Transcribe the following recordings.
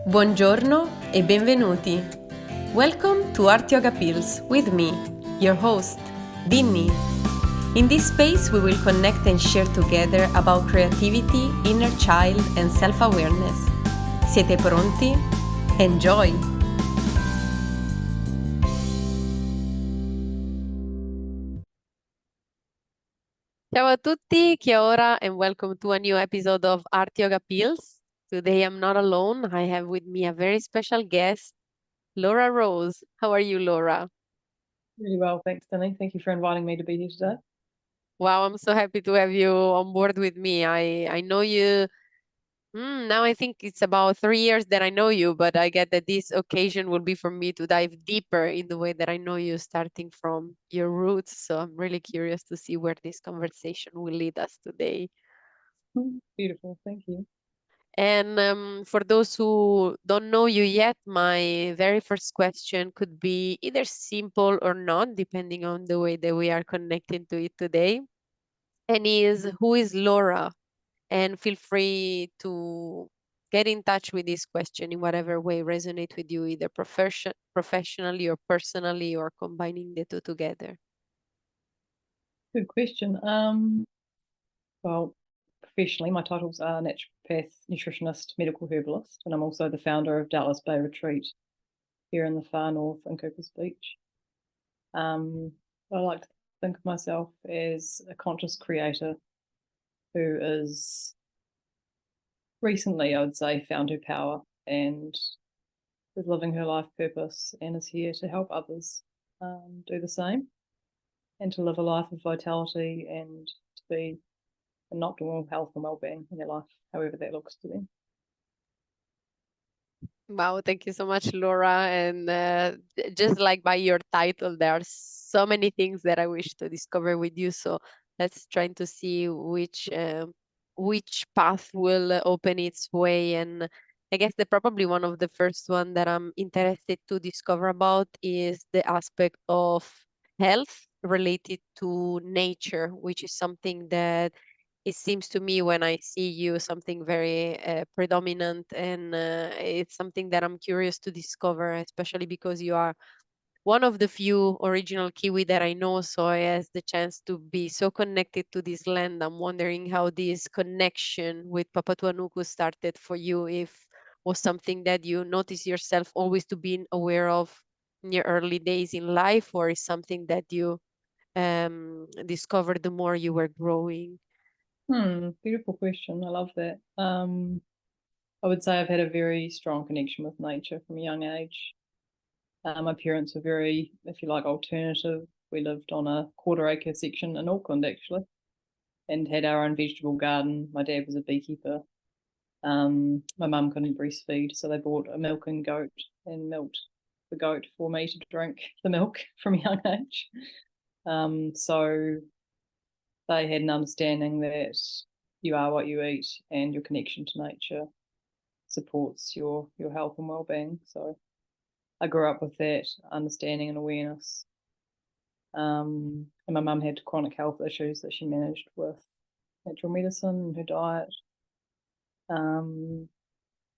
Buongiorno e benvenuti. Welcome to Art Yoga Pills with me, your host, Binny. In this space, we will connect and share together about creativity, inner child, and self-awareness. Siete pronti? Enjoy! Ciao a tutti, kia ora, and welcome to a new episode of Art Yoga Pills. Today I'm not alone. I have with me a very special guest, Laura Rose. How are you, Laura? Really well, thanks, Danny. Thank you for inviting me to be here today. Wow, I'm so happy to have you on board with me. I know you. Now I think it's about 3 years that I know you, but I get that this occasion will be for me to dive deeper in the way that I know you, starting from your roots. So I'm really curious to see where this conversation will lead us today. Beautiful, thank you. And for those who don't know you yet, my very first question could be either simple or not, depending on the way that we are connecting to it today. And is who is Laura? And feel free to get in touch with this question in whatever way resonate with you, either professionally or personally, or combining the two together. Good question. Well, professionally, my titles are Naturopath, Nutritionist, Medical Herbalist, and I'm also the founder of Dallas Bay Retreat here in the far north in Cooper's Beach. I like to think of myself as a conscious creator who is recently, I would say, found her power and is living her life purpose and is here to help others do the same and to live a life of vitality and to be in optimal health and well-being in their life, however that looks to them. Wow, thank you so much, Laura. And just like by your title, there are so many things that I wish to discover with you. So let's try to see which path will open its way. And I guess that probably one of the first one that I'm interested to discover about is the aspect of health related to nature, which is something that it seems to me when I see you something very predominant, and it's something that I'm curious to discover, especially because you are one of the few original Kiwi that I know. So I has the chance to be so connected to this land. I'm wondering how this connection with Papatūānuku started for you, if was something that you notice yourself always to being aware of in your early days in life, or is something that you discovered the more you were growing. Beautiful question. I love that. I would say I've had a very strong connection with nature from a young age. My parents were very, if you like, alternative. We lived on a quarter-acre section in Auckland, actually, and had our own vegetable garden. My dad was a beekeeper. My mum couldn't breastfeed, so they bought a milking goat and milked the goat for me to drink the milk from a young age. So they had an understanding that you are what you eat and your connection to nature supports your health and well-being. So I grew up with that understanding and awareness. And my mum had chronic health issues that she managed with natural medicine and her diet.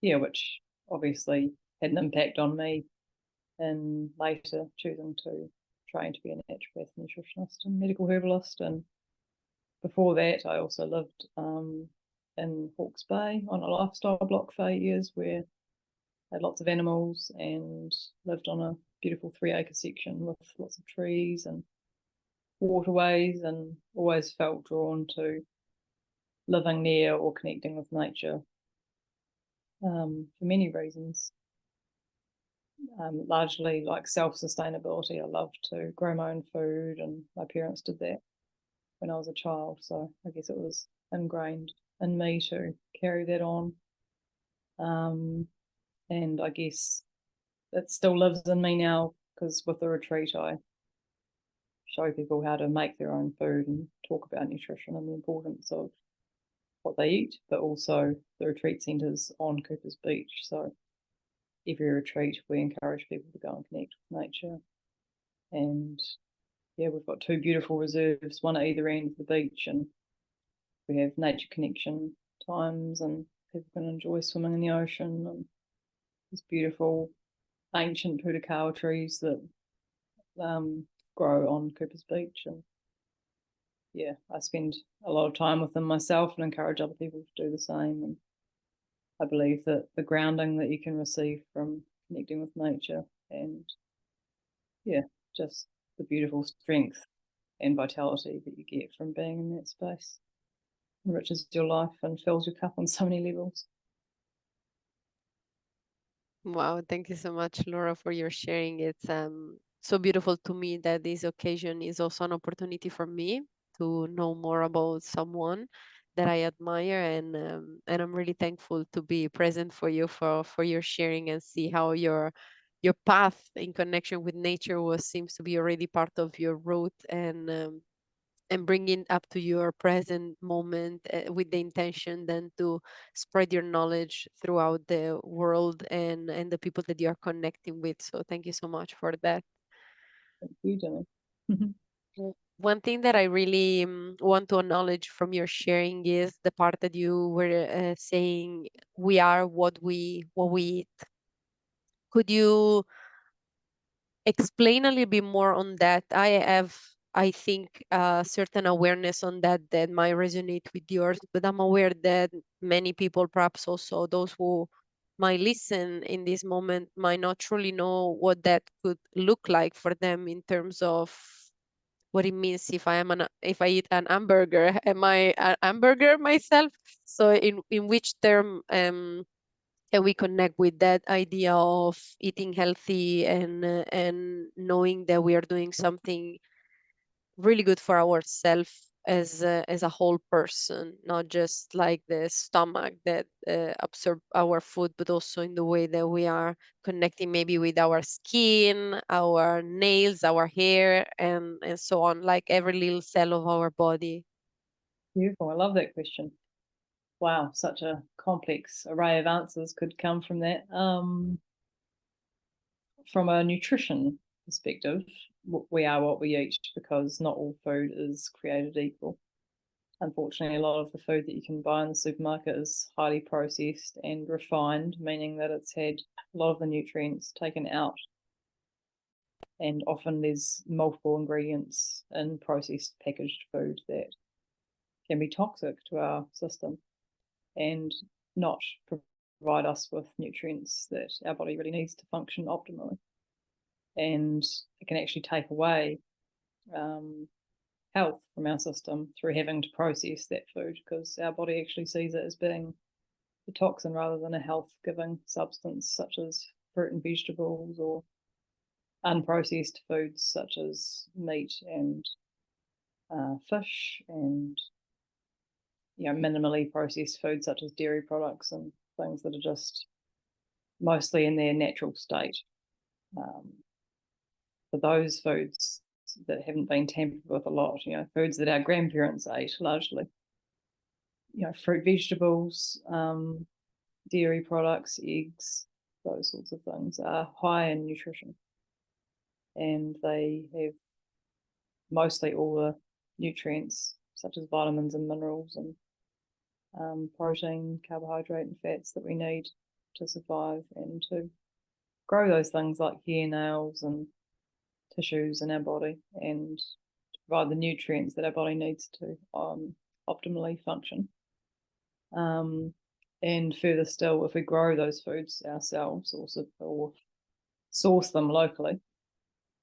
Which obviously had an impact on me in later choosing to train to be a naturopath, nutritionist, and medical herbalist. And before that, I also lived in Hawke's Bay on a lifestyle block for 8 years where I had lots of animals and lived on a beautiful 3-acre section with lots of trees and waterways, and always felt drawn to living near or connecting with nature for many reasons. Largely like self-sustainability. I love to grow my own food, and my parents did that when I was a child, so I guess it was ingrained in me to carry that on. And I guess it still lives in me now, because with the retreat I show people how to make their own food and talk about nutrition and the importance of what they eat, but also the retreat centre's on Cooper's Beach, so every retreat we encourage people to go and connect with nature. And yeah, we've got 2 beautiful reserves, one at either end of the beach, and we have nature connection times and people can enjoy swimming in the ocean and these beautiful ancient purakawa trees that grow on Cooper's Beach. And yeah, I spend a lot of time with them myself and encourage other people to do the same. And I believe that the grounding that you can receive from connecting with nature, and yeah, just the beautiful strength and vitality that you get from being in that space enriches your life and fills your cup on so many levels. Wow, thank you so much, Laura, for your sharing. It's so beautiful to me that this occasion is also an opportunity for me to know more about someone that I admire, and I'm really thankful to be present for you for your sharing and see how your path in connection with nature was seems to be already part of your route, and bringing up to your present moment with the intention then to spread your knowledge throughout the world and the people that you are connecting with. So thank you so much for that. Thank you, Jenny. One thing that I really want to acknowledge from your sharing is the part that you were saying we are what we eat. Could you explain a little bit more on that? I think, a certain awareness on that that might resonate with yours, but I'm aware that many people, perhaps also those who might listen in this moment, might not truly know what that could look like for them in terms of what it means if I eat an hamburger. Am I an hamburger myself? So in which term can we connect with that idea of eating healthy and knowing that we are doing something really good for ourselves as a whole person, not just like the stomach that absorb our food, but also in the way that we are connecting maybe with our skin, our nails, our hair, and so on, like every little cell of our body. Beautiful. I love that question. Wow, such a complex array of answers could come from that. From a nutrition perspective, we are what we eat because not all food is created equal. Unfortunately, a lot of the food that you can buy in the supermarket is highly processed and refined, meaning that it's had a lot of the nutrients taken out. And often there's multiple ingredients in processed packaged food that can be toxic to our system and not provide us with nutrients that our body really needs to function optimally. And it can actually take away health from our system through having to process that food, because our body actually sees it as being a toxin rather than a health-giving substance, such as fruit and vegetables, or unprocessed foods such as meat and fish, and minimally processed foods such as dairy products and things that are just mostly in their natural state. For those foods that haven't been tampered with a lot, foods that our grandparents ate largely, fruit, vegetables, dairy products, eggs, those sorts of things are high in nutrition, and they have mostly all the nutrients such as vitamins and minerals and protein, carbohydrate, and fats that we need to survive and to grow those things like hair, nails, and tissues in our body, and to provide the nutrients that our body needs to optimally function. And further still, if we grow those foods ourselves or source them locally,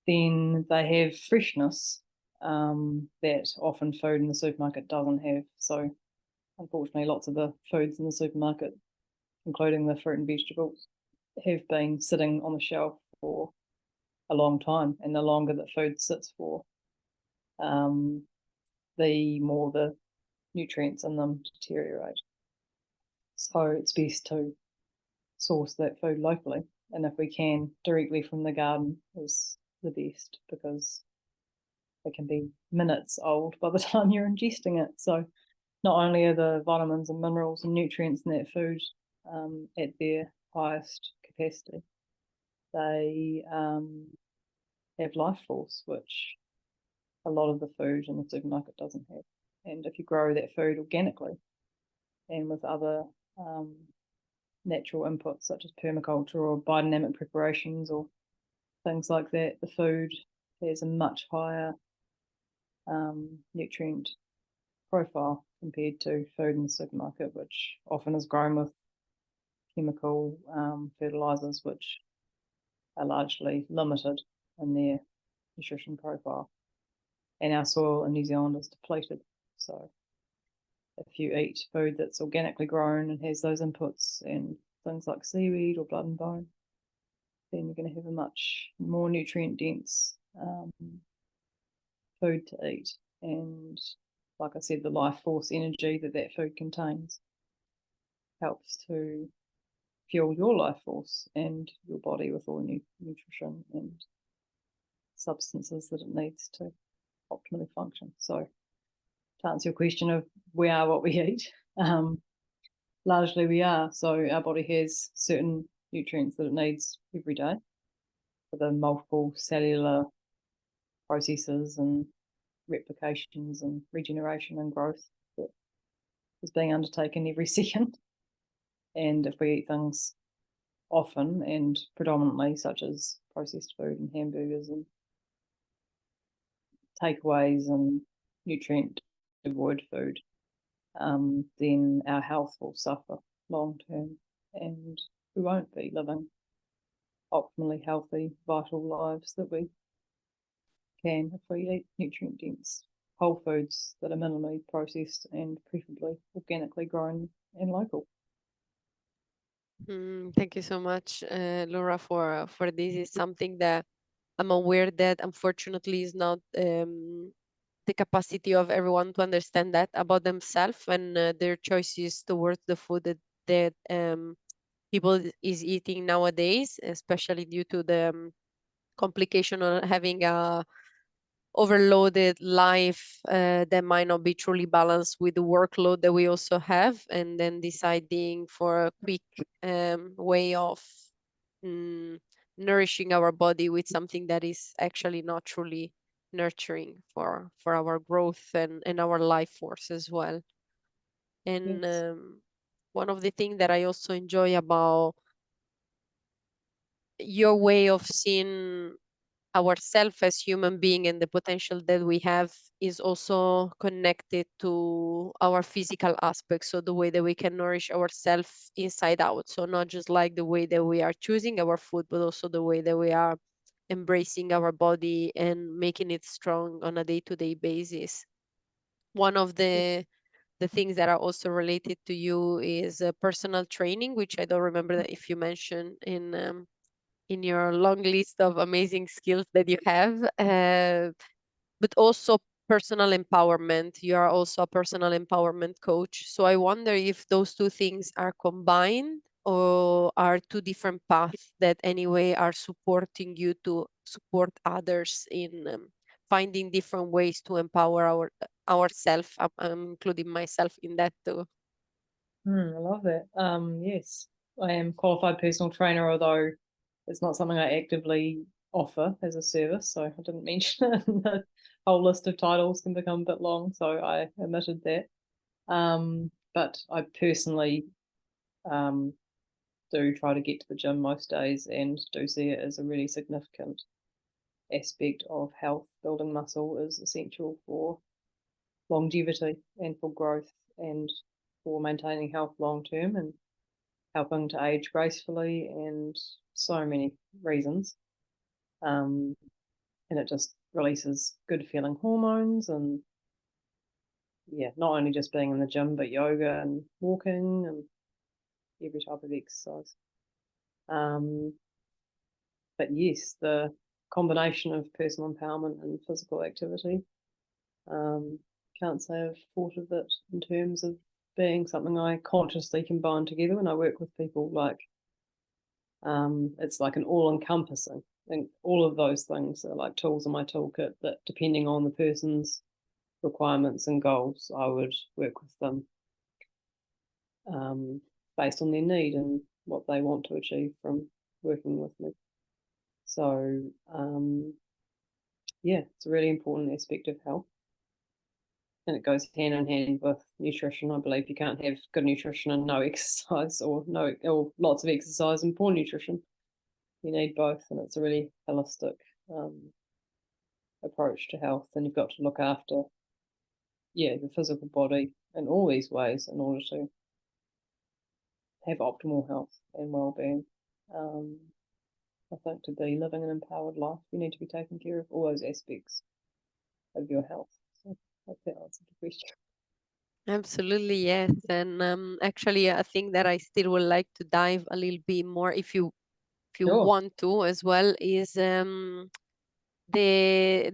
then they have freshness that often food in the supermarket doesn't have. So unfortunately, lots of the foods in the supermarket, including the fruit and vegetables, have been sitting on the shelf for a long time, and the longer that food sits for, the more the nutrients in them deteriorate. So it's best to source that food locally, and if we can, directly from the garden is the best, because it can be minutes old by the time you're ingesting it. So not only are the vitamins and minerals and nutrients in that food at their highest capacity, they have life force, which a lot of the food in the supermarket doesn't have. And if you grow that food organically and with other natural inputs such as permaculture or biodynamic preparations or things like that, the food has a much higher nutrient profile compared to food in the supermarket, which often is grown with chemical fertilizers, which are largely limited in their nutrition profile. And our soil in New Zealand is depleted. So if you eat food that's organically grown and has those inputs and things like seaweed or blood and bone, then you're going to have a much more nutrient dense food to eat. And like I said, the life force energy that food contains helps to fuel your life force and your body with all nutrition and substances that it needs to optimally function. So to answer your question of we are what we eat, largely we are. So our body has certain nutrients that it needs every day for the multiple cellular processes and replications and regeneration and growth that is being undertaken every second. And if we eat things often and predominantly, such as processed food and hamburgers and takeaways and nutrient devoid food, then our health will suffer long term and we won't be living optimally healthy, vital lives that we can if we eat nutrient dense whole foods that are minimally processed and preferably organically grown and local. Thank you so much, Laura, for this. Is something that I'm aware that unfortunately is not the capacity of everyone to understand that about themselves and their choices towards the food that people is eating nowadays, especially due to the complication of having a overloaded life that might not be truly balanced with the workload that we also have, and then deciding for a quick way of nourishing our body with something that is actually not truly nurturing for our growth and our life force as well. And Yes. one of the things that I also enjoy about your way of seeing ourselves as human being and the potential that we have is also connected to our physical aspects, so the way that we can nourish ourselves inside out, so not just like the way that we are choosing our food, but also the way that we are embracing our body and making it strong on a day-to-day basis. One of the things that are also related to you is personal training, which I don't remember that if you mentioned in your long list of amazing skills that you have, but also personal empowerment. You are also a personal empowerment coach. So I wonder if those two things are combined or are two different paths that anyway are supporting you to support others in finding different ways to empower ourselves. I'm including myself in that too. I love that. Yes, I am qualified personal trainer, although it's not something I actively offer as a service. So I didn't mention it. The whole list of titles can become a bit long, so I omitted that. But I personally do try to get to the gym most days and do see it as a really significant aspect of health. Building muscle is essential for longevity and for growth and for maintaining health long term and helping to age gracefully and so many reasons. And it just releases good feeling hormones and not only just being in the gym, but yoga and walking and every type of exercise. But yes, the combination of personal empowerment and physical activity, can't say I've thought of it in terms of being something I consciously combine together when I work with people. Like it's like an all-encompassing, and all of those things are like tools in my toolkit that, depending on the person's requirements and goals, I would work with them based on their need and what they want to achieve from working with me. So it's a really important aspect of health. and it goes hand in hand with nutrition. I believe you can't have good nutrition and no exercise, or lots of exercise and poor nutrition. You need both, and it's a really holistic approach to health. And you've got to look after, the physical body in all these ways in order to have optimal health and well-being. I think to be living an empowered life, you need to be taking care of all those aspects of your health. So I hope that answered the question. Absolutely, yes. And actually, I think that I still would like to dive a little bit more, if you Sure. want to as well, is the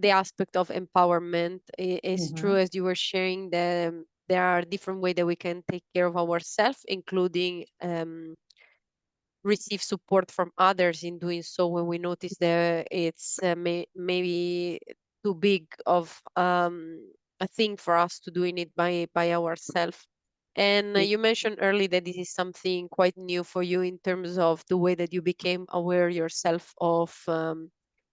aspect of empowerment. It's true, as you were sharing, that there are different ways that we can take care of ourselves, including receive support from others in doing so when we notice that it's maybe too big of a thing for us to doing it by ourselves. And Yeah. you mentioned early that this is something quite new for you in terms of the way that you became aware yourself of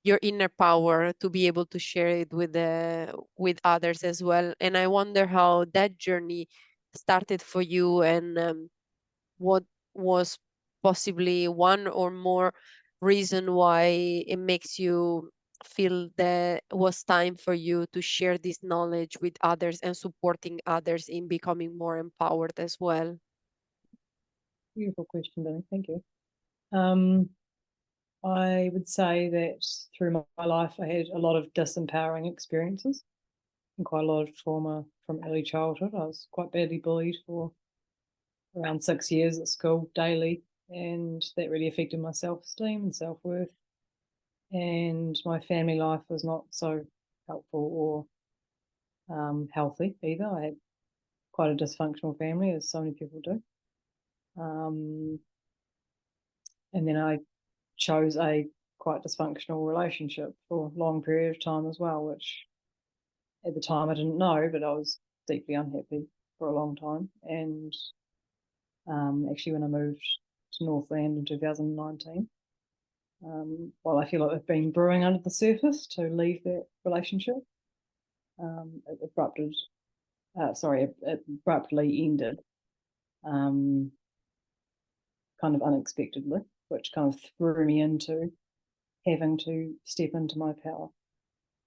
your inner power to be able to share it with others as well. And I wonder how that journey started for you, and what was possibly one or more reason why it makes you feel that it was time for you to share this knowledge with others and supporting others in becoming more empowered as well. Beautiful question, Danny. Thank you. I would say that through my life, I had a lot of disempowering experiences and quite a lot of trauma from early childhood. I was quite badly bullied for around 6 years at school daily, and that really affected my self-esteem and self-worth. And my family life was not so helpful or healthy either. I had quite a dysfunctional family, as so many people do. And then I chose a quite dysfunctional relationship for a long period of time as well, which at the time I didn't know, but I was deeply unhappy for a long time. And actually, when I moved to Northland in 2019, while I feel like I've been brewing under the surface to leave that relationship, it abruptly ended, kind of unexpectedly, which kind of threw me into having to step into my power,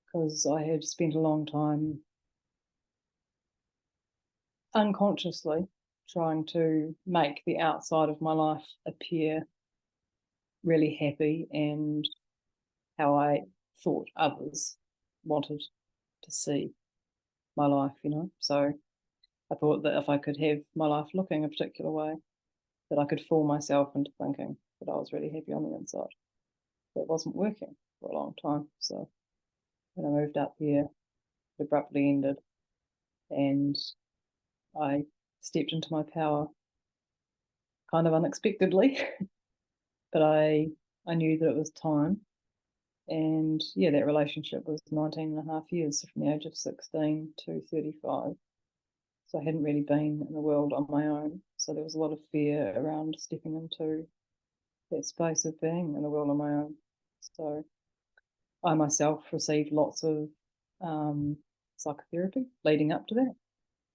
because I had spent a long time unconsciously trying to make the outside of my life appear really happy and how I thought others wanted to see my life, So I thought that if I could have my life looking a particular way, that I could fool myself into thinking that I was really happy on the inside. That wasn't working for a long time. So when I moved up here, it abruptly ended, and I stepped into my power kind of unexpectedly. But I knew that it was time. And that relationship was 19 and a half years, so from the age of 16 to 35. So I hadn't really been in the world on my own. So there was a lot of fear around stepping into that space of being in the world on my own. So I myself received lots of psychotherapy leading up to that,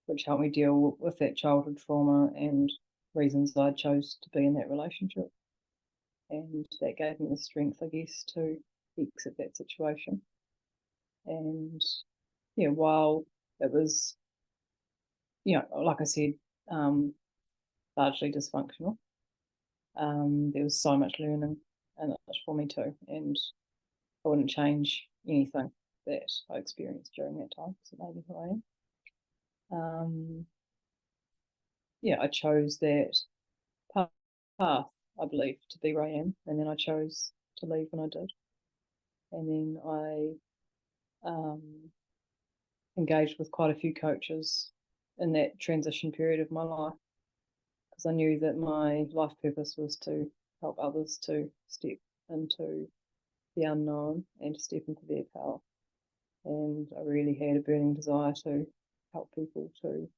which helped me deal with that childhood trauma and reasons I chose to be in that relationship. And that gave me the strength, I guess, to exit that situation. And while it was, like I said, largely dysfunctional, there was so much learning in it for me too. And I wouldn't change anything that I experienced during that time, because it made me who I am. I chose that path, I believe, to be where I am, and then I chose to leave when I did. And then I engaged with quite a few coaches in that transition period of my life, because I knew that my life purpose was to help others to step into the unknown and to step into their power. And I really had a burning desire to help people to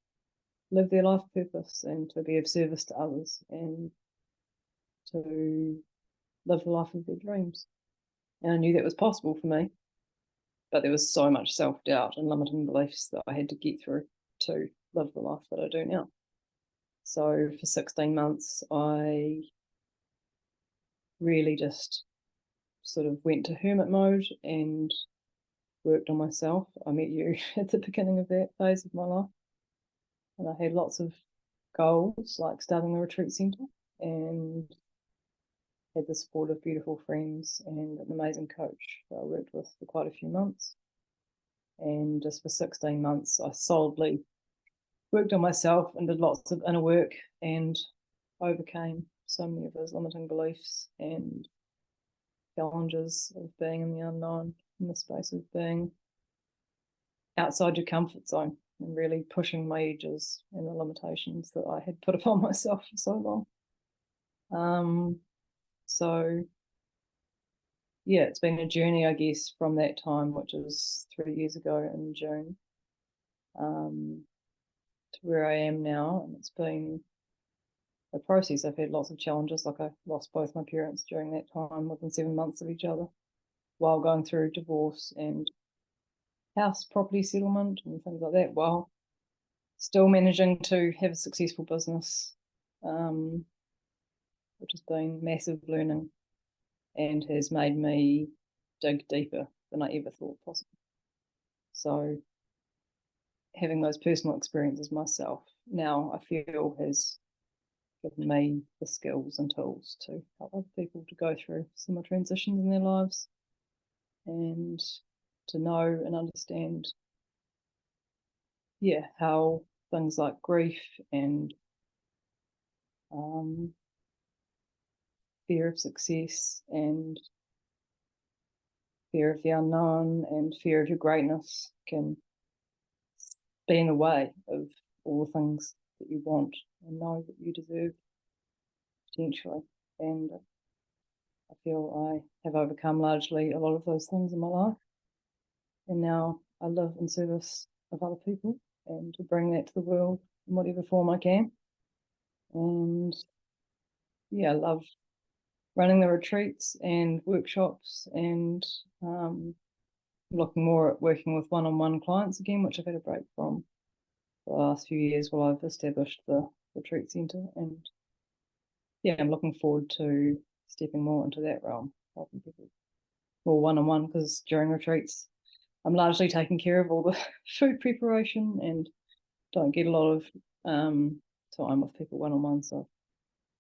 live their life purpose and to be of service to others and to live the life of their dreams. And I knew that was possible for me, but there was so much self-doubt and limiting beliefs that I had to get through to live the life that I do now. So for 16 months, I really just sort of went to hermit mode and worked on myself. I met you at the beginning of that phase of my life, and I had lots of goals, like starting the retreat centre, and had the support of beautiful friends and an amazing coach that I worked with for quite a few months. And just for 16 months, I solidly worked on myself and did lots of inner work and overcame so many of those limiting beliefs and challenges of being in the unknown, in the space of being outside your comfort zone and really pushing my edges and the limitations that I had put upon myself for so long. So yeah, it's been a journey, I guess, from that time, which is 3 years ago in June, to where I am now. And it's been a process. I've had lots of challenges. Like I lost both my parents during that time within 7 months of each other, while going through divorce and house property settlement and things like that, while still managing to have a successful business, which has been massive learning and has made me dig deeper than I ever thought possible. So having those personal experiences myself now, I feel, has given me the skills and tools to help other people to go through similar transitions in their lives and to know and understand, how things like grief and fear of success and fear of the unknown and fear of your greatness can be in the way of all the things that you want and know that you deserve potentially. And I feel I have overcome largely a lot of those things in my life. And now I live in service of other people and to bring that to the world in whatever form I can. And I love running the retreats and workshops and looking more at working with one-on-one clients again, which I've had a break from the last few years while I've established the retreat centre. And I'm looking forward to stepping more into that realm, helping people more one-on-one, because during retreats I'm largely taking care of all the food preparation and don't get a lot of time with people one-on-one. So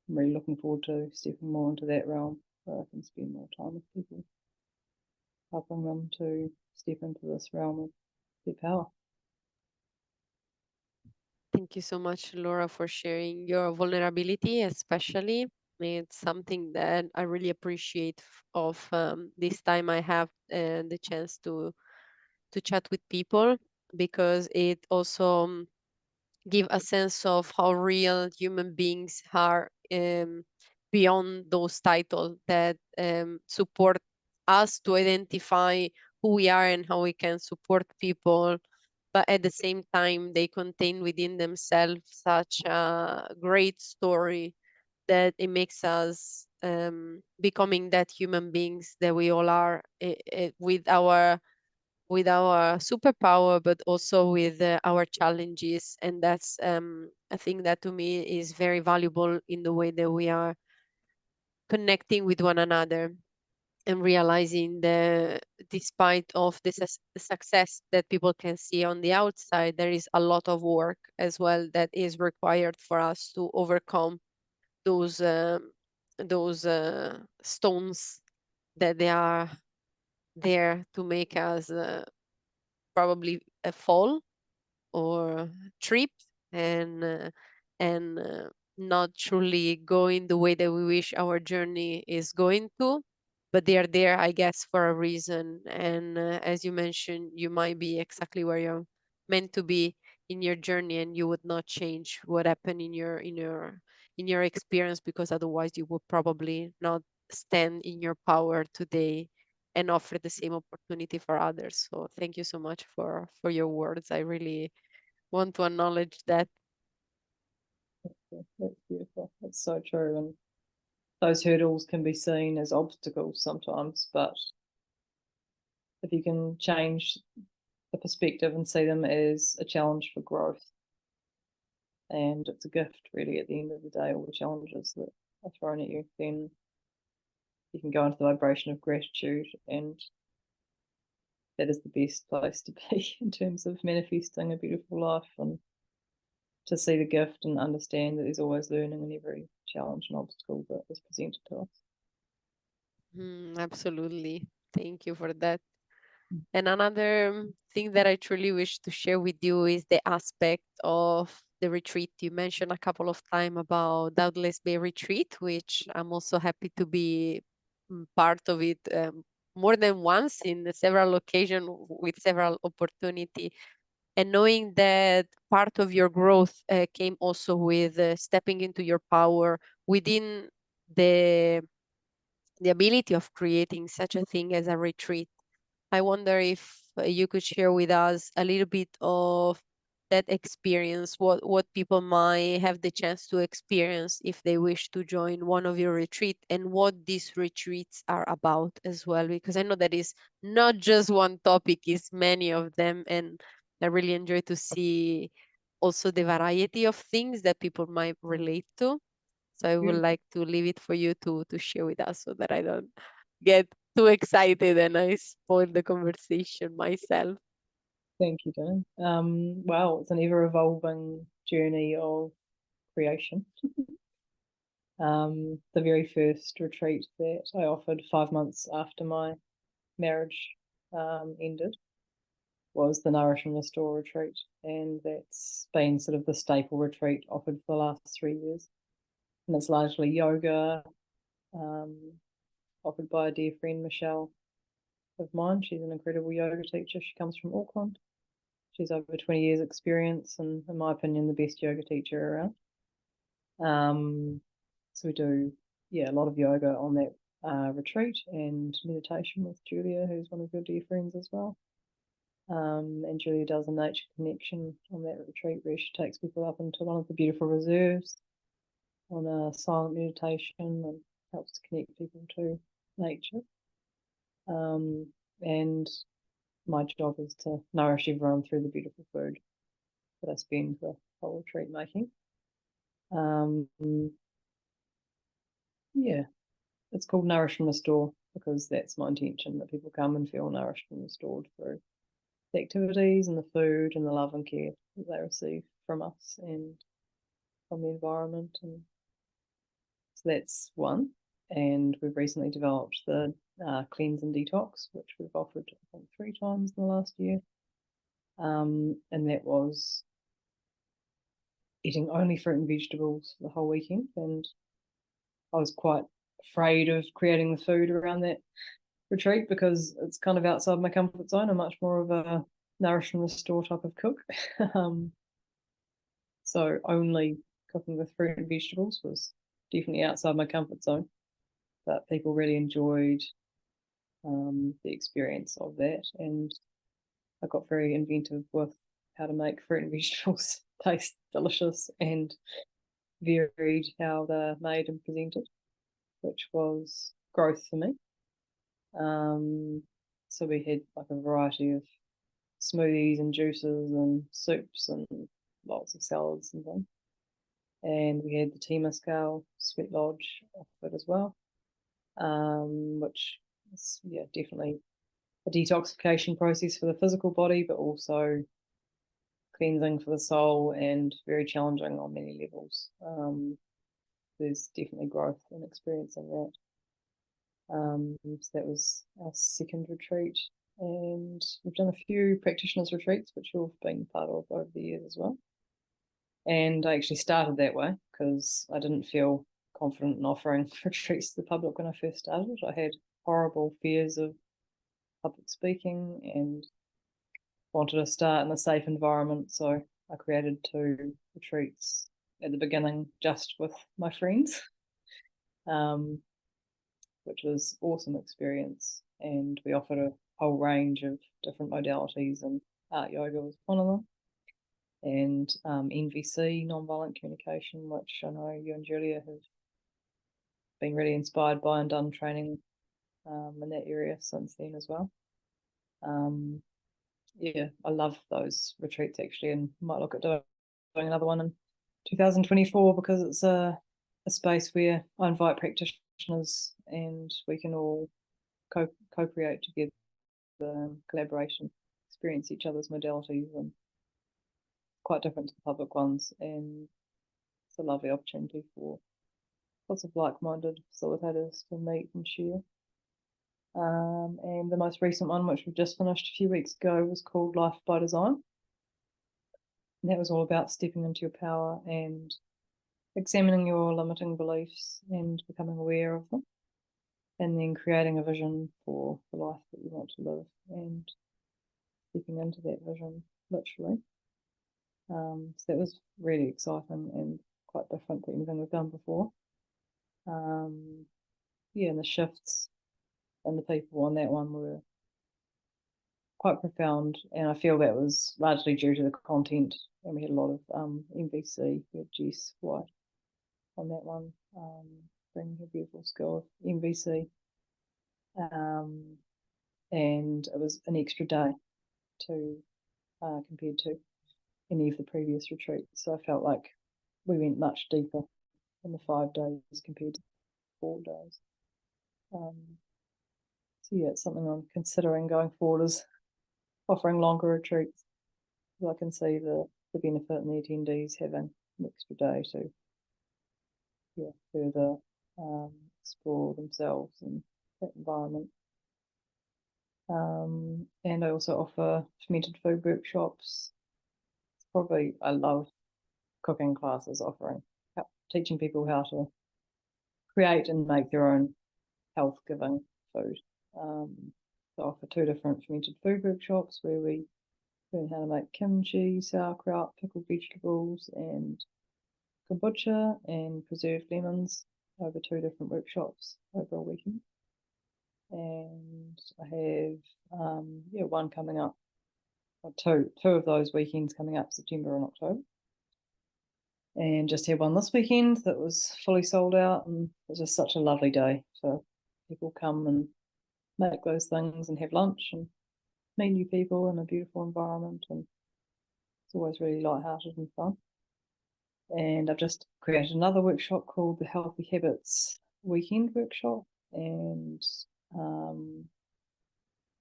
I'm really looking forward to stepping more into that realm where I can spend more time with people, helping them to step into this realm of their power. Thank you so much, Laura, for sharing your vulnerability, especially. It's something that I really appreciate of this time I have the chance to chat with people, because it also give a sense of how real human beings are, beyond those titles that support us to identify who we are and how we can support people, but at the same time they contain within themselves such a great story that it makes us becoming that human beings that we all are, with our superpower, but also with our challenges. And that's a thing that to me is very valuable in the way that we are connecting with one another and realizing that despite of the success that people can see on the outside, there is a lot of work as well that is required for us to overcome those stones that they are there to make us probably fall or trip, and not truly going the way that we wish our journey is going to. But they are there, I guess, for a reason. And as you mentioned, you might be exactly where you're meant to be in your journey, and you would not change what happened in your experience, because otherwise you would probably not stand in your power today and offer the same opportunity for others. So thank you so much for your words. I really want to acknowledge that. That's beautiful. That's so true. And those hurdles can be seen as obstacles sometimes, but if you can change the perspective and see them as a challenge for growth. And it's a gift, really, at the end of the day. All the challenges that are thrown at you, then you can go into the vibration of gratitude, and that is the best place to be in terms of manifesting a beautiful life, and to see the gift and understand that there's always learning in every challenge and obstacle that is presented to us. Absolutely. Thank you for that. And another thing that I truly wish to share with you is the aspect of the retreat. You mentioned a couple of times about Doubtless Bay Retreat, which I'm also happy to be part of it more than once in several occasions with several opportunity. And knowing that part of your growth came also with stepping into your power within the the ability of creating such a thing as a retreat. I wonder if you could share with us a little bit of that experience, what people might have the chance to experience if they wish to join one of your retreat, and what these retreats are about as well, because I know that is not just one topic, it's many of them, and I really enjoy to see also the variety of things that people might relate to. So I would Beautiful. like to leave it for you to share with us so that I don't get too excited and I spoil the conversation myself. Thank you, Danny. Wow, it's an ever evolving journey of creation. The very first retreat that I offered 5 months after my marriage ended was the Nourish and Restore retreat, and that's been sort of the staple retreat offered for the last 3 years. And it's largely yoga, offered by a dear friend, Michelle, of mine. She's an incredible yoga teacher. She comes from Auckland. She's over 20 years experience, and in my opinion, the best yoga teacher around. So we do, a lot of yoga on that retreat, and meditation with Julia, who's one of your dear friends as well. And Julia does a nature connection on that retreat, where she takes people up into one of the beautiful reserves on a silent meditation and helps to connect people to nature. And my job is to nourish everyone through the beautiful food that I spend the whole retreat making. It's called Nourish and Restore because that's my intention, that people come and feel nourished and restored through the activities and the food and the love and care that they receive from us and from the environment. And so that's one. And we've recently developed the cleanse and detox, which we've offered, I think, 3 times in the last year. And that was eating only fruit and vegetables the whole weekend. And I was quite afraid of creating the food around that retreat because it's kind of outside my comfort zone. I'm much more of a nourish and restore type of cook. So only cooking with fruit and vegetables was definitely outside my comfort zone. But people really enjoyed the experience of that. And I got very inventive with how to make fruit and vegetables taste delicious and varied how they're made and presented, which was growth for me. So we had like a variety of smoothies and juices and soups and lots of salads and things. And we had the tea mescal sweat lodge offered as well, which is definitely a detoxification process for the physical body, but also cleansing for the soul and very challenging on many levels. There's definitely growth in experiencing that. So that was our second retreat, and we've done a few practitioners retreats, which you've been part of over the years as well. And I actually started that way because I didn't feel confident in offering retreats to the public when I first started. I had horrible fears of public speaking and wanted to start in a safe environment. So I created 2 retreats at the beginning just with my friends, which was awesome experience. And we offered a whole range of different modalities, and art yoga was one of them. And NVC, nonviolent communication, which I know you and Julia have been really inspired by and done training in that area since then as well. yeah, I love those retreats actually, and might look at doing another one in 2024 because it's a space where I invite practitioners and we can all co-create together, collaboration, experience each other's modalities, and quite different to the public ones. And it's a lovely opportunity for lots of like-minded facilitators to meet and share. And the most recent one, which we've just finished a few weeks ago, was called Life by Design. And that was all about stepping into your power and examining your limiting beliefs and becoming aware of them, and then creating a vision for the life that you want to live and stepping into that vision, literally. So that was really exciting and quite different to anything we've done before. Yeah, and the shifts and the people on that one were quite profound, and I feel that was largely due to the content. And we had a lot of MVC. We had Jess White on that one, bringing her beautiful skill of MVC, and it was an extra day to compared to any of the previous retreats. So I felt like we went much deeper in the 5 days compared to 4 days. So yeah, it's something I'm considering going forward, is offering longer retreats. I can see the benefit in the attendees having an extra day to further explore themselves and that environment. And I also offer fermented food workshops. I love cooking classes, teaching people how to create and make their own health-giving food. So I offer 2 different fermented food workshops where we learn how to make kimchi, sauerkraut, pickled vegetables, and kombucha and preserved lemons over 2 different workshops over a weekend. And I have one coming up, or two of those weekends coming up, September and October. And just had one this weekend that was fully sold out, and it was just such a lovely day for people come and make those things and have lunch and meet new people in a beautiful environment, and it's always really lighthearted and fun. And I've just created another workshop called the Healthy Habits Weekend Workshop, and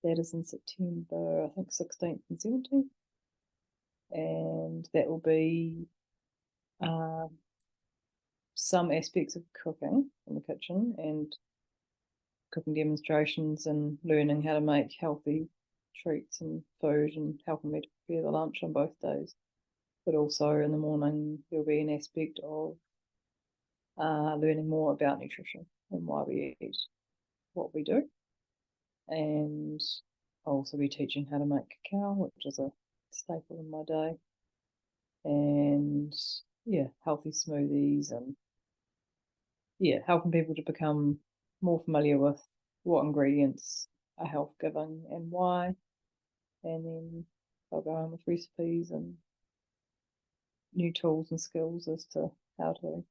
that is in September, I think 16th and 17th, and that will be some aspects of cooking in the kitchen and cooking demonstrations and learning how to make healthy treats and food and helping me to prepare the lunch on both days. But also in the morning there'll be an aspect of learning more about nutrition and why we eat what we do. And I'll also be teaching how to make cacao, which is a staple in my day. And healthy smoothies, and helping people to become more familiar with what ingredients are health giving and why. And then I'll go on with recipes and new tools and skills as to how to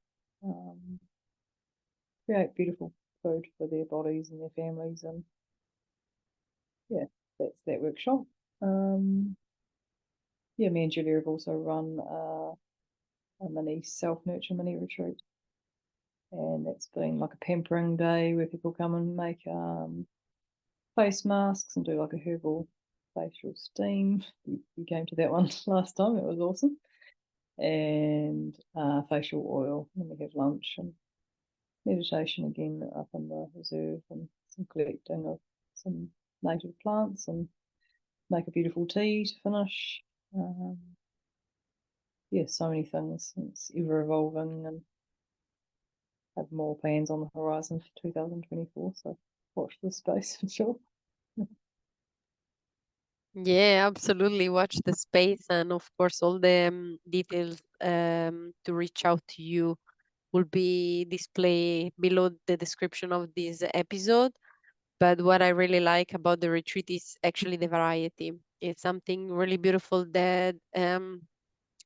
create beautiful food for their bodies and their families. And that's that workshop. Me and Julia have also run a mini self-nurture mini retreat, and that's been like a pampering day where people come and make face masks and do like a herbal facial steam. You came to that one last time, it was awesome. And facial oil, and we have lunch and meditation again up in the reserve, and some collecting of some native plants, and make a beautiful tea to finish. So many things. It's ever evolving, and have more plans on the horizon for 2024. So watch this space for sure. Yeah, absolutely. Watch the space, and of course, all the details to reach out to you will be displayed below the description of this episode. But what I really like about the retreat is actually the variety. It's something really beautiful that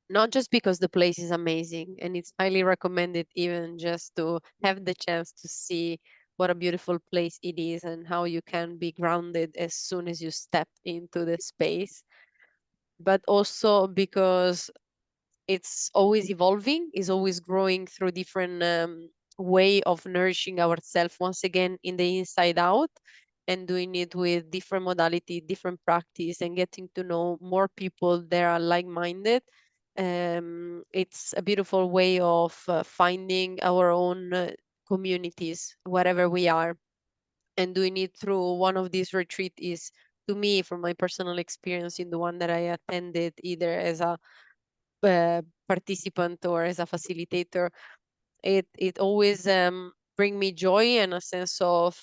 not just because the place is amazing and it's highly recommended, even just to have the chance to see what a beautiful place it is and how you can be grounded as soon as you step into the space. but also because it's always evolving, is always growing through different way of nourishing ourselves once again in the inside out, and doing it with different modality, different practice, and getting to know more people that are like-minded. It's a beautiful way of finding our own communities wherever we are, and doing it through one of these retreat is, to me, from my personal experience in the one that I attended, either as a participant or as a facilitator, it always bring me joy and a sense of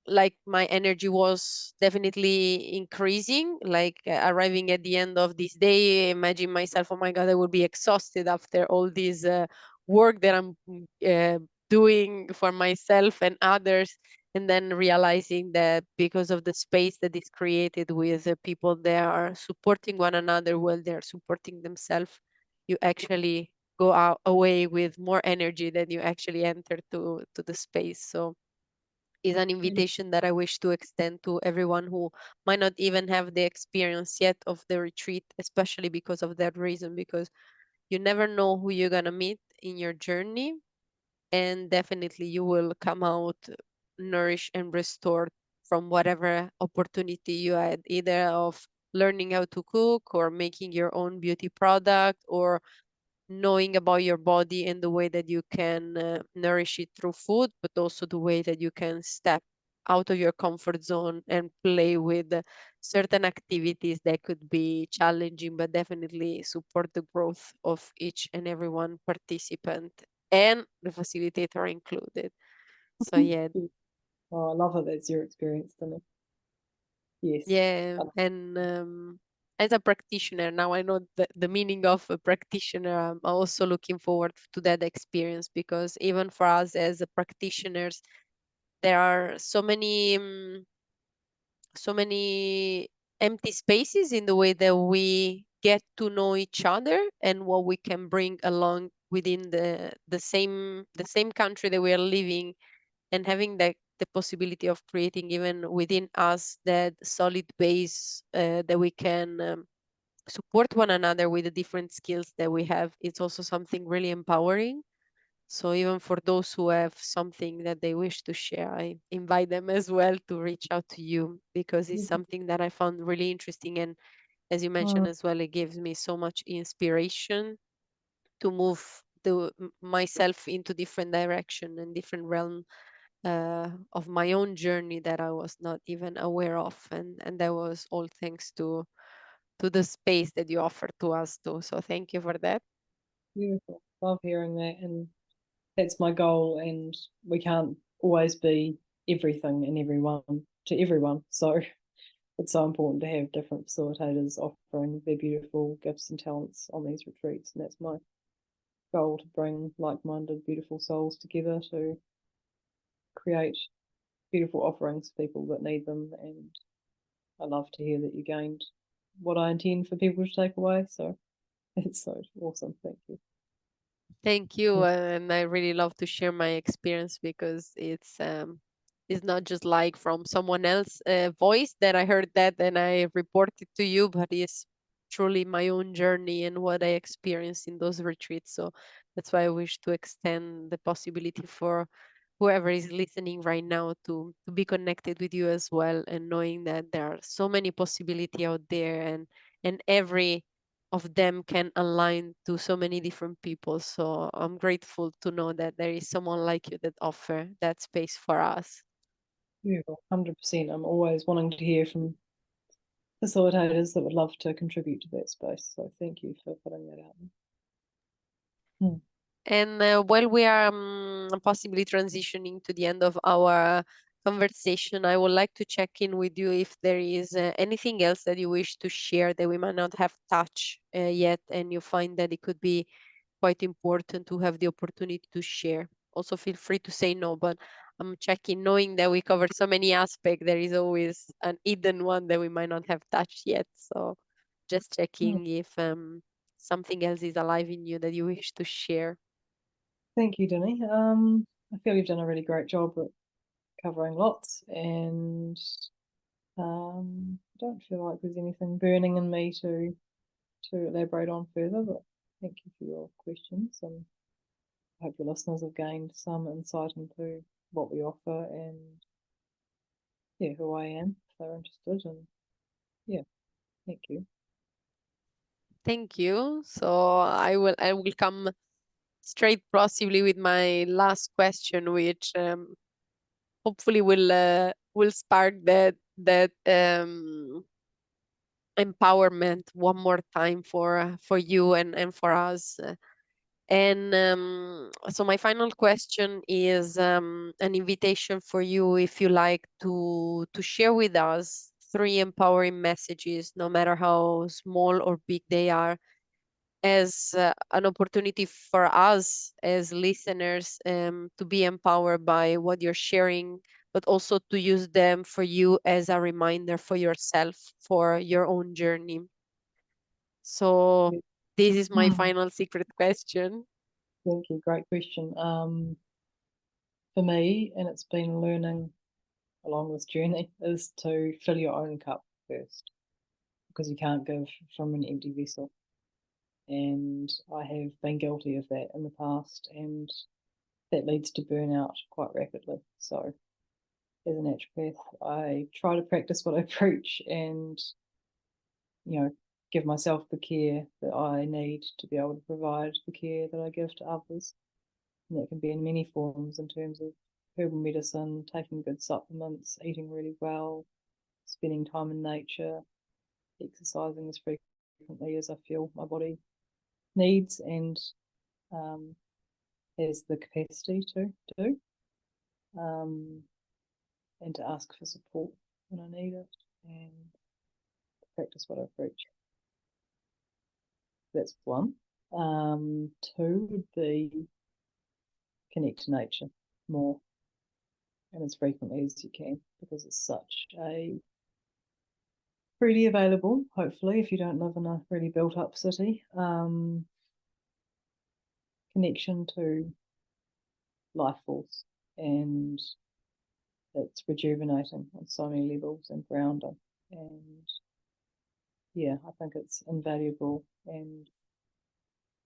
like my energy was definitely increasing, like arriving at the end of this day, imagine myself, oh my god, I will be exhausted after all this work that I'm doing for myself and others, and then realizing that because of the space that is created with people that are supporting one another while they're supporting themselves, you actually go out away with more energy than you actually enter to the space. So is an invitation that I wish to extend to everyone who might not even have the experience yet of the retreat, especially because of that reason, because you never know who you're going to meet in your journey. And definitely you will come out nourished and restored from whatever opportunity you had, either of learning how to cook or making your own beauty product, or knowing about your body and the way that you can nourish it through food, but also the way that you can step out of your comfort zone and play with certain activities that could be challenging, but definitely support the growth of each and every one participant and the facilitator included. So yeah, Oh, I love it. That's your experience, Dana. Yes. yeah, and as a practitioner, now I know the meaning of a practitioner. I'm also looking forward to that experience, because even for us as a practitioners, there are so many empty spaces in the way that we get to know each other and what we can bring along within the same country that we are living, and having the possibility of creating even within us that solid base that we can support one another with the different skills that we have. It's also something really empowering. So even for those who have something that they wish to share, I invite them as well to reach out to you, because it's something that I found really interesting. And as you mentioned as well, it gives me so much inspiration to move myself into different direction and different realm of my own journey that I was not even aware of, and that was all thanks to the space that you offer to us too. So thank you for that. Beautiful. Love hearing that. And that's my goal. And we can't always be everything and everyone to everyone. So it's so important to have different facilitators offering their beautiful gifts and talents on these retreats. And that's my goal, to bring like-minded, beautiful souls together to create beautiful offerings for people that need them. And I love to hear that you gained what I intend for people to take away. So it's so awesome. Thank you. Thank you, and I really love to share my experience, because it's not just like from someone else voice that I heard that and I reported to you, but it's truly my own journey and what I experienced in those retreats. So that's why I wish to extend the possibility for whoever is listening right now to be connected with you as well, and knowing that there are so many possibility out there, and every of them can align to so many different people. So I'm grateful to know that there is someone like you that offer that space for us. Beautiful. 100%. I'm always wanting to hear from facilitators that would love to contribute to that space. So thank you for putting that out. And while we are possibly transitioning to the end of our conversation, I would like to check in with you if there is anything else that you wish to share that we might not have touched yet, and you find that it could be quite important to have the opportunity to share. Also, feel free to say no, but I'm checking, knowing that we covered so many aspects, there is always an hidden one that we might not have touched yet. So just checking if something else is alive in you that you wish to share. Thank you, Denny. I feel you've done a really great job at covering lots, and I don't feel like there's anything burning in me to elaborate on further, but thank you for your questions, and I hope your listeners have gained some insight into what we offer and who I am if they're interested. And thank you. Thank you. So I will come straight possibly with my last question, which hopefully will spark that empowerment one more time for you and for us. And so my final question is an invitation for you, if you like, to share with us three empowering messages, no matter how small or big they are, as an opportunity for us as listeners to be empowered by what you're sharing, but also to use them for you as a reminder for yourself for your own journey. So this is my final secret question. Thank you. Great question. For me, and it's been learning along this journey, is to fill your own cup first, because you can't give from an empty vessel. And I have been guilty of that in the past, and that leads to burnout quite rapidly. So, as a naturopath, I try to practice what I preach, and give myself the care that I need to be able to provide the care that I give to others. And that can be in many forms, in terms of herbal medicine, taking good supplements, eating really well, spending time in nature, exercising as frequently as I feel my body needs and has the capacity to do, and to ask for support when I need it, and practice what I preach. That's one. Two would be connect to nature more and as frequently as you can, because it's such a freely available, hopefully, if you don't live in a really built up city, connection to life force, and it's rejuvenating on so many levels and grounding. And I think it's invaluable and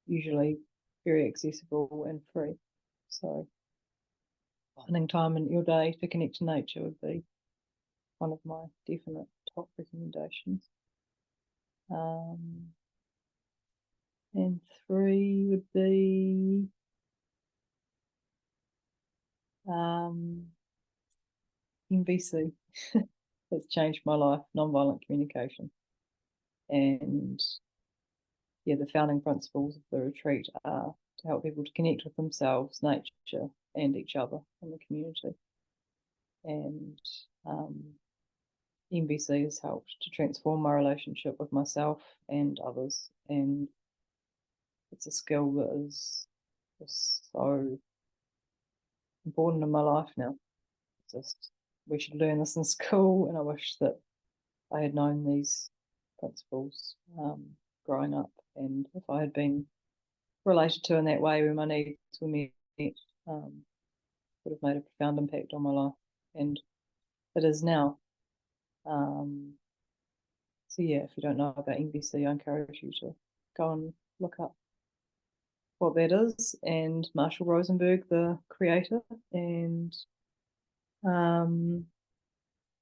usually very accessible and free. So finding time in your day to connect to nature would be one of my definite top recommendations. And three would be NVC. It's changed my life, nonviolent communication. And the founding principles of the retreat are to help people to connect with themselves, nature, and each other in the community. And NVC has helped to transform my relationship with myself and others. And it's a skill that is just so important in my life now. We should learn this in school, and I wish that I had known these principles growing up, and if I had been related to in that way when my needs were met, would have made a profound impact on my life, and it is now. If you don't know about NVC, I encourage you to go and look up what that is, and Marshall Rosenberg, the creator, and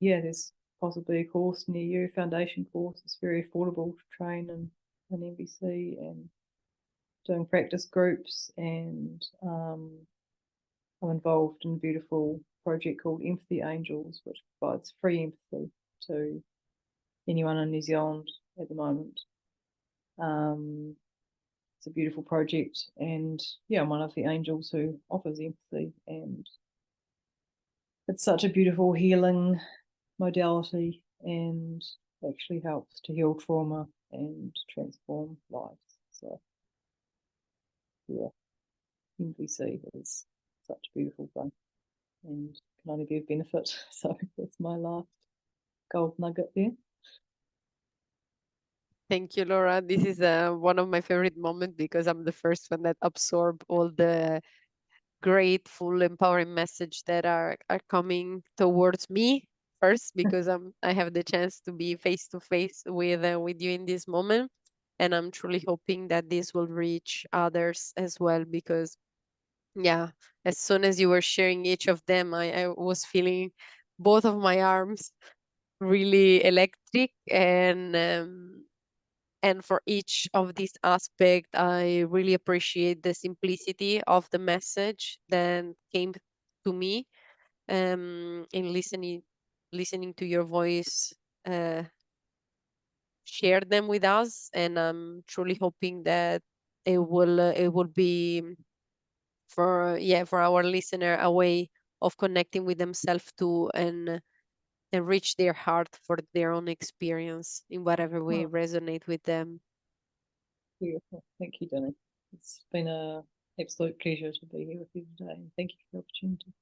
there's possibly a course near you, foundation course. It's very affordable to train in NVC, and doing practice groups, and I'm involved in a beautiful project called Empathy Angels, which provides free empathy to anyone in New Zealand at the moment. It's a beautiful project, and I'm one of the angels who offers empathy, and it's such a beautiful healing modality, and actually helps to heal trauma and transform lives. So NVC is such a beautiful thing and can only be a benefit. So that's my last gold nugget there. Thank you, Laura. This is one of my favorite moments, because I'm the first one that absorb all the grateful, empowering message that are coming towards me. first because I have the chance to be face to face with you in this moment, and I'm truly hoping that this will reach others as well because yeah, as soon as you were sharing each of them, I was feeling both of my arms really electric, and for each of these aspects, I really appreciate the simplicity of the message that came to me in listening to your voice, uh, share them with us, and I'm truly hoping that it will be for our listener a way of connecting with themselves too, and reach their heart for their own experience in whatever way Oh, resonate with them. beautiful. Thank you, Danny. It's been an absolute pleasure to be here with you today. And thank you for the opportunity.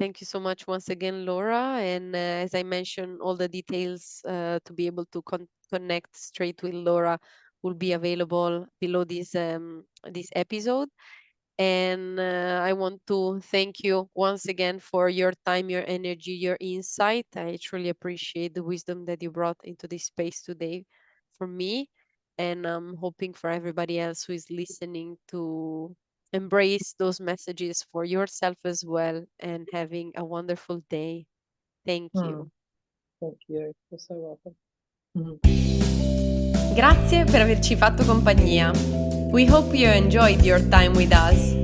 Thank you so much once again, Laura. And as I mentioned, all the details to be able to connect straight with Laura will be available below this episode. And I want to thank you once again for your time, your energy, your insight. I truly appreciate the wisdom that you brought into this space today for me. And I'm hoping for everybody else who is listening to embrace those messages for yourself as well and having a wonderful day. Thank you. Thank you. You're so welcome. Grazie per averci fatto compagnia. We hope you enjoyed your time with us.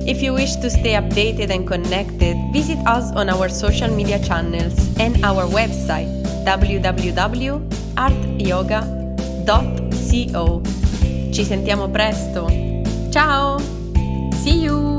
If you wish to stay updated and connected, visit us on our social media channels and our website www.artyoga.co. Ci sentiamo presto. Ciao! See you!